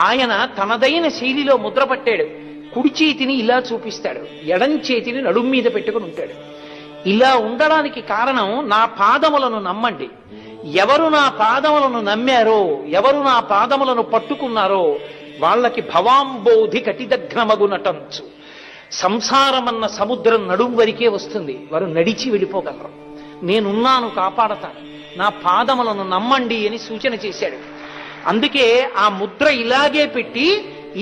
ఆయన తనదైన శైలిలో ముద్ర పట్టాడు. కుడి చేతిని ఇలా చూపిస్తాడు, ఎడం చేతిని నడుం మీద పెట్టుకుని ఉంటాడు. ఇలా ఉండడానికి కారణం, నా పాదములను నమ్మండి. ఎవరు నా పాదములను నమ్మారో, ఎవరు నా పాదములను పట్టుకున్నారో వాళ్ళకి భవాంబోధి కటిదగ్నమగునటంచు. సంసారమన్న సముద్రం నడుం వరకే వస్తుంది, వారు నడిచి వెళ్ళిపోగలరు. నేనున్నాను, కాపాడతాను, నా పాదములను నమ్మండి అని సూచన చేశాడు. అందుకే ఆ ముద్ర ఇలాగే పెట్టి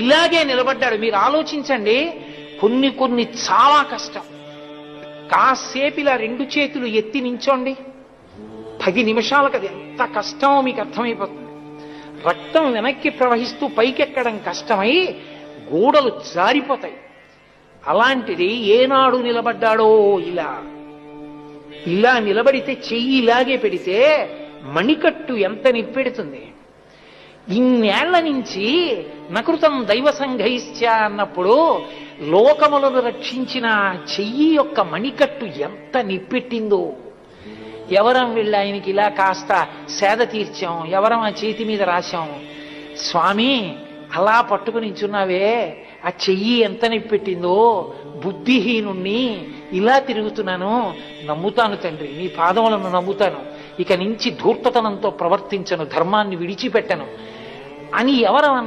ఇలాగే నిలబడ్డాడు. మీరు ఆలోచించండి, కొన్ని చాలా కష్టం. కాసేపు ఇలా రెండు చేతులు ఎత్తి నించోండి, 10 నిమిషాలకు అది ఎంత కష్టమో మీకు అర్థమైపోతుంది. రక్తం వెనక్కి ప్రవహిస్తూ పైకెక్కడం కష్టమై గోడలు జారిపోతాయి. అలాంటిది ఏనాడు నిలబడ్డాడో ఇలా నిలబడితే, చెయ్యి ఇలాగే పెడితే మణికట్టు ఎంత నిప్పెడుతుంది. ఇన్నేళ్ల నుంచి నకృతం దైవ సంఘైశ్చ అన్నప్పుడు లోకములను రక్షించిన చెయ్యి యొక్క మణికట్టు ఎంత నిప్పెట్టిందో. ఎవరం వెళ్ళి ఆయనకి ఇలా కాస్త సేద తీర్చాం, ఎవరం ఆ చేతి మీద రాశాం, స్వామి అలా పట్టుకుని నించున్నావే, ఆ చెయ్యి ఎంత నిప్పెట్టిందో, బుద్ధిహీనుణ్ణి ఇలా తిరుగుతున్నాను, నమ్ముతాను తండ్రి, నీ పాదములను నమ్ముతాను, ఇక నుంచి ధూర్తతనంతో ప్రవర్తించను, ధర్మాన్ని విడిచిపెట్టను అని ఎవరం